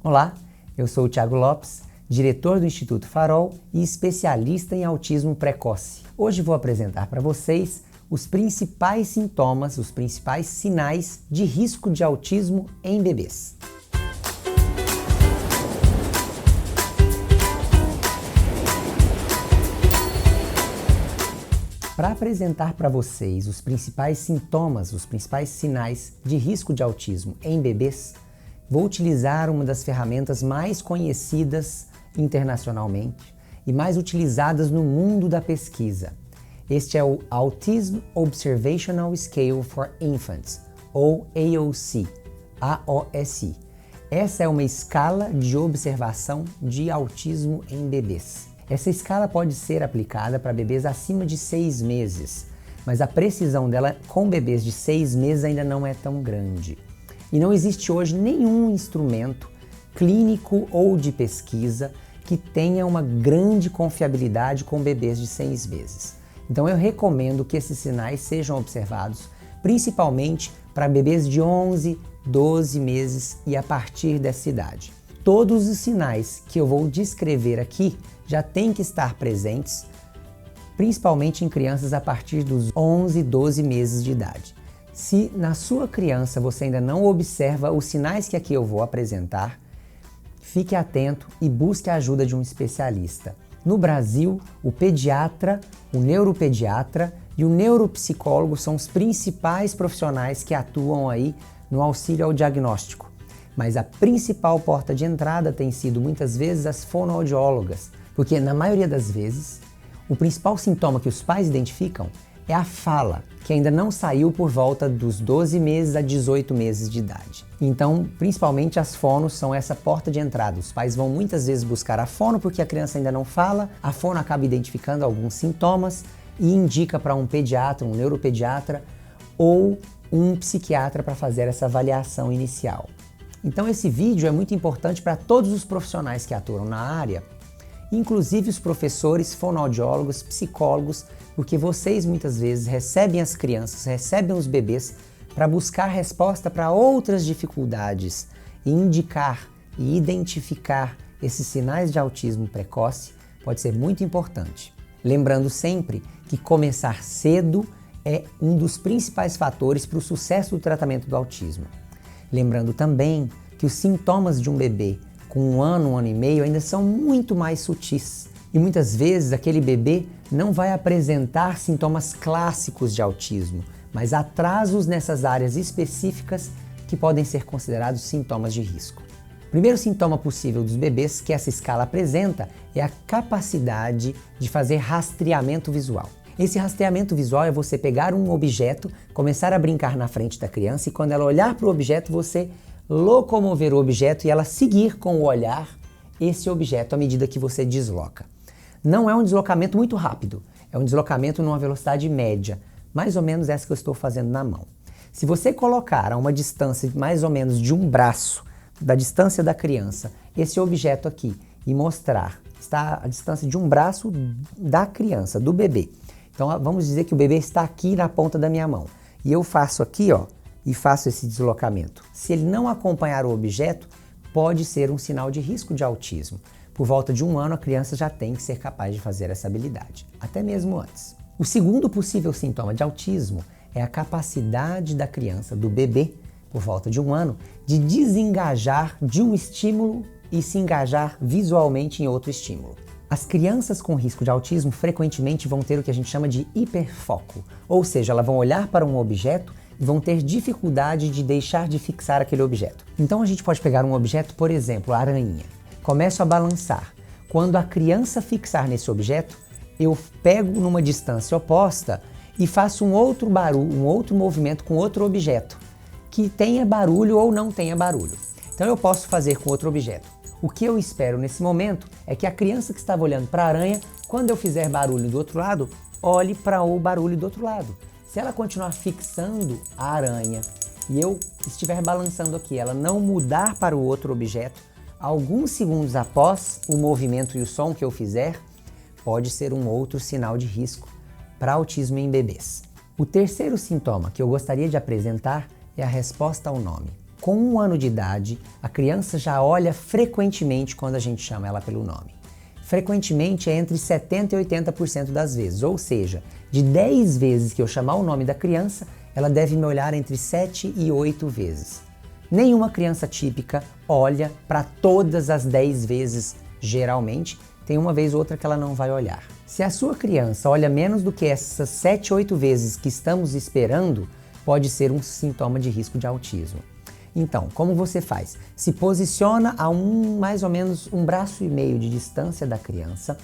Olá, eu sou o Thiago Lopes, diretor do Instituto Farol e especialista em autismo precoce. Hoje vou apresentar para vocês os principais sintomas, os principais sinais de risco de autismo em bebês. Para apresentar para vocês os principais sintomas, os principais sinais de risco de autismo em bebês, vou utilizar uma das ferramentas mais conhecidas internacionalmente e mais utilizadas no mundo da pesquisa. Este é o Autism Observational Scale for Infants, ou AOC, AOSI. Essa é uma escala de observação de autismo em bebês. Essa escala pode ser aplicada para bebês acima de 6 meses, mas a precisão dela com bebês de 6 meses ainda não é tão grande. E não existe hoje nenhum instrumento clínico ou de pesquisa que tenha uma grande confiabilidade com bebês de 6 meses. Então eu recomendo que esses sinais sejam observados principalmente para bebês de 11, 12 meses e a partir dessa idade. Todos os sinais que eu vou descrever aqui já têm que estar presentes, principalmente em crianças a partir dos 11, 12 meses de idade. Se na sua criança você ainda não observa os sinais que aqui eu vou apresentar, fique atento e busque a ajuda de um especialista. No Brasil, o pediatra, o neuropediatra e o neuropsicólogo são os principais profissionais que atuam aí no auxílio ao diagnóstico. Mas a principal porta de entrada tem sido muitas vezes as fonoaudiólogas, porque na maioria das vezes o principal sintoma que os pais identificam é a fala, que ainda não saiu por volta dos 12 meses a 18 meses de idade. Então, principalmente as fonos são essa porta de entrada. Os pais vão muitas vezes buscar a fono porque a criança ainda não fala, a fono acaba identificando alguns sintomas e indica para um pediatra, um neuropediatra ou um psiquiatra para fazer essa avaliação inicial. Então esse vídeo é muito importante para todos os profissionais que atuam na área, inclusive os professores, fonoaudiólogos, psicólogos, porque vocês muitas vezes recebem as crianças, recebem os bebês para buscar resposta para outras dificuldades e indicar e identificar esses sinais de autismo precoce pode ser muito importante. Lembrando sempre que começar cedo é um dos principais fatores para o sucesso do tratamento do autismo. Lembrando também que os sintomas de um bebê com 1 ano e meio ainda são muito mais sutis. E muitas vezes aquele bebê não vai apresentar sintomas clássicos de autismo, mas atrasos nessas áreas específicas que podem ser considerados sintomas de risco. O primeiro sintoma possível dos bebês que essa escala apresenta é a capacidade de fazer rastreamento visual. Esse rastreamento visual é você pegar um objeto, começar a brincar na frente da criança e quando ela olhar para o objeto, você locomover o objeto e ela seguir com o olhar esse objeto à medida que você desloca. Não é um deslocamento muito rápido, é um deslocamento numa velocidade média, mais ou menos essa que eu estou fazendo na mão. Se você colocar a uma distância mais ou menos de um braço da distância da criança esse objeto aqui e mostrar, está a distância de um braço da criança, do bebê. Então vamos dizer que o bebê está aqui na ponta da minha mão e eu faço aqui, ó, e faço esse deslocamento. Se ele não acompanhar o objeto, pode ser um sinal de risco de autismo. Por volta de 1 ano, a criança já tem que ser capaz de fazer essa habilidade, até mesmo antes. O segundo possível sintoma de autismo é a capacidade da criança, do bebê, por volta de 1 ano, de desengajar de um estímulo e se engajar visualmente em outro estímulo. As crianças com risco de autismo frequentemente vão ter o que a gente chama de hiperfoco, ou seja, elas vão olhar para um objeto e vão ter dificuldade de deixar de fixar aquele objeto. Então a gente pode pegar um objeto, por exemplo, a aranha. Começo a balançar. Quando a criança fixar nesse objeto, eu pego numa distância oposta e faço um outro barulho, um outro movimento com outro objeto, que tenha barulho ou não tenha barulho. Então eu posso fazer com outro objeto. O que eu espero nesse momento é que a criança que estava olhando para a aranha, quando eu fizer barulho do outro lado, olhe para o barulho do outro lado. Se ela continuar fixando a aranha e eu estiver balançando aqui, ela não mudar para o outro objeto, alguns segundos após o movimento e o som que eu fizer, pode ser um outro sinal de risco para autismo em bebês. O terceiro sintoma que eu gostaria de apresentar é a resposta ao nome. Com 1 ano de idade, a criança já olha frequentemente quando a gente chama ela pelo nome. Frequentemente é entre 70% e 80% das vezes, ou seja, de 10 vezes que eu chamar o nome da criança, ela deve me olhar entre 7 e 8 vezes. Nenhuma criança típica olha para todas as 10 vezes, geralmente, tem uma vez ou outra que ela não vai olhar. Se a sua criança olha menos do que essas 7, 8 vezes que estamos esperando, pode ser um sintoma de risco de autismo. Então, como você faz? Se posiciona a mais ou menos 1,5 braço de distância da criança,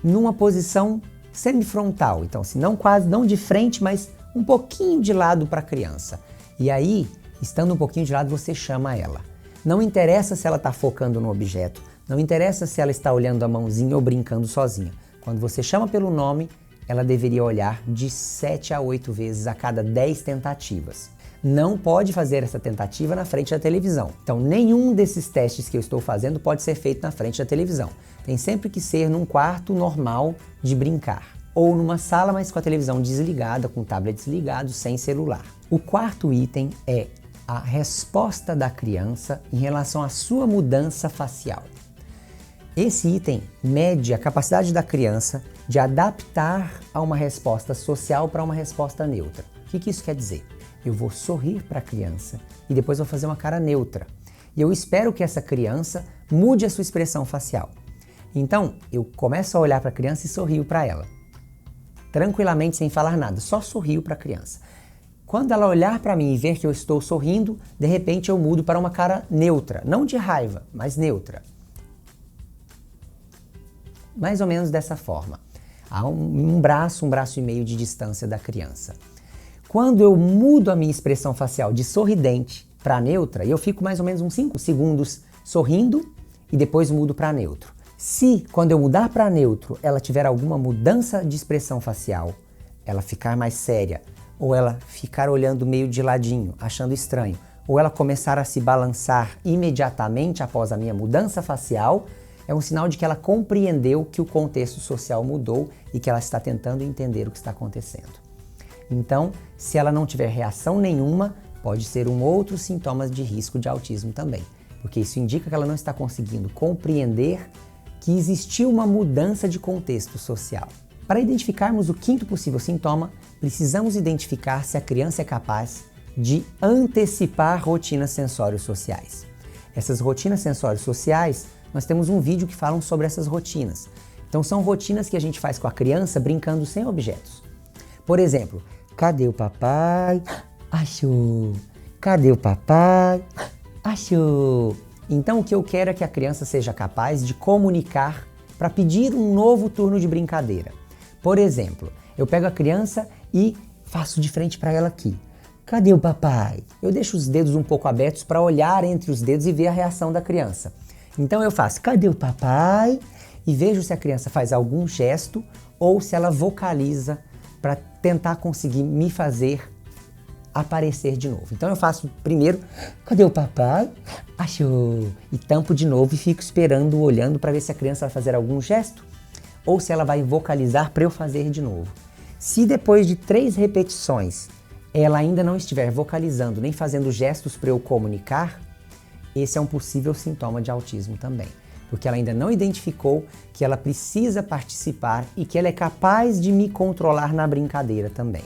numa posição semifrontal. Então, se não quase, não de frente, mas um pouquinho de lado para a criança. E aí, estando um pouquinho de lado, você chama ela. Não interessa se ela está focando no objeto, não interessa se ela está olhando a mãozinha ou brincando sozinha. Quando você chama pelo nome, ela deveria olhar de 7 a 8 vezes a cada 10 tentativas. Não pode fazer essa tentativa na frente da televisão. Então, nenhum desses testes que eu estou fazendo pode ser feito na frente da televisão. Tem sempre que ser num quarto normal de brincar. Ou numa sala, mas com a televisão desligada, com o tablet desligado, sem celular. O quarto item é a resposta da criança em relação à sua mudança facial. Esse item mede a capacidade da criança de adaptar a uma resposta social para uma resposta neutra. O que isso quer dizer? Eu vou sorrir para a criança e depois vou fazer uma cara neutra. E eu espero que essa criança mude a sua expressão facial. Então, eu começo a olhar para a criança e sorrio para ela. Tranquilamente, sem falar nada, só sorrio para a criança. Quando ela olhar para mim e ver que eu estou sorrindo, de repente eu mudo para uma cara neutra, não de raiva, mas neutra. Mais ou menos dessa forma. A um braço e meio de distância da criança. Quando eu mudo a minha expressão facial de sorridente para neutra, eu fico mais ou menos uns 5 segundos sorrindo e depois mudo para neutro. Se, quando eu mudar para neutro, ela tiver alguma mudança de expressão facial, ela ficar mais séria, ou ela ficar olhando meio de ladinho, achando estranho, ou ela começar a se balançar imediatamente após a minha mudança facial, é um sinal de que ela compreendeu que o contexto social mudou e que ela está tentando entender o que está acontecendo. Então, se ela não tiver reação nenhuma, pode ser um outro sintoma de risco de autismo também, porque isso indica que ela não está conseguindo compreender que existiu uma mudança de contexto social. Para identificarmos o quinto possível sintoma, precisamos identificar se a criança é capaz de antecipar rotinas sensório-sociais. Essas rotinas sensório-sociais, nós temos um vídeo que fala sobre essas rotinas. Então são rotinas que a gente faz com a criança brincando sem objetos. Por exemplo, cadê o papai? Achou! Cadê o papai? Achou! Então o que eu quero é que a criança seja capaz de comunicar para pedir um novo turno de brincadeira. Por exemplo, eu pego a criança e faço de frente para ela aqui. Cadê o papai? Eu deixo os dedos um pouco abertos para olhar entre os dedos e ver a reação da criança. Então eu faço, cadê o papai? E vejo se a criança faz algum gesto ou se ela vocaliza para tentar conseguir me fazer aparecer de novo. Então eu faço primeiro, cadê o papai? Achou! E tampo de novo e fico esperando, olhando para ver se a criança vai fazer algum gesto ou se ela vai vocalizar para eu fazer de novo. Se depois de 3 repetições ela ainda não estiver vocalizando nem fazendo gestos para eu comunicar, esse é um possível sintoma de autismo também, porque ela ainda não identificou que ela precisa participar e que ela é capaz de me controlar na brincadeira também.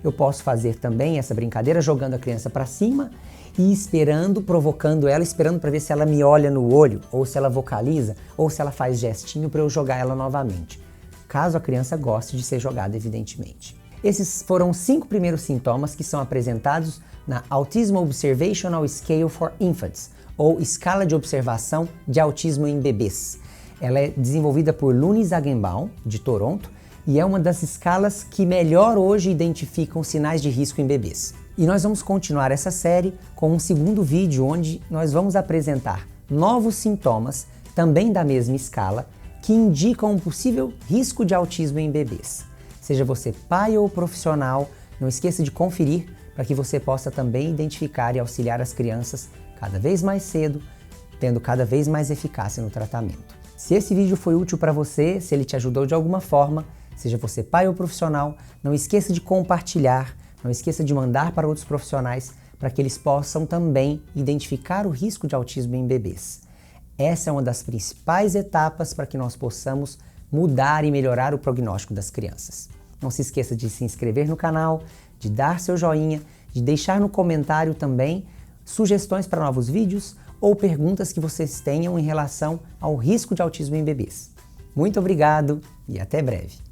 Eu posso fazer também essa brincadeira jogando a criança para cima e esperando, provocando ela, esperando para ver se ela me olha no olho, ou se ela vocaliza, ou se ela faz gestinho para eu jogar ela novamente, caso a criança goste de ser jogada, evidentemente. Esses foram os 5 primeiros sintomas que são apresentados na Autism Observational Scale for Infants, ou Escala de Observação de Autismo em Bebês. Ela é desenvolvida por Luni Zagenbaum, de Toronto, e é uma das escalas que melhor hoje identificam sinais de risco em bebês. E nós vamos continuar essa série com um segundo vídeo onde nós vamos apresentar novos sintomas, também da mesma escala, que indicam um possível risco de autismo em bebês. Seja você pai ou profissional, não esqueça de conferir para que você possa também identificar e auxiliar as crianças cada vez mais cedo, tendo cada vez mais eficácia no tratamento. Se esse vídeo foi útil para você, se ele te ajudou de alguma forma, seja você pai ou profissional, não esqueça de compartilhar, não esqueça de mandar para outros profissionais para que eles possam também identificar o risco de autismo em bebês. Essa é uma das principais etapas para que nós possamos mudar e melhorar o prognóstico das crianças. Não se esqueça de se inscrever no canal, de dar seu joinha, de deixar no comentário também sugestões para novos vídeos ou perguntas que vocês tenham em relação ao risco de autismo em bebês. Muito obrigado e até breve!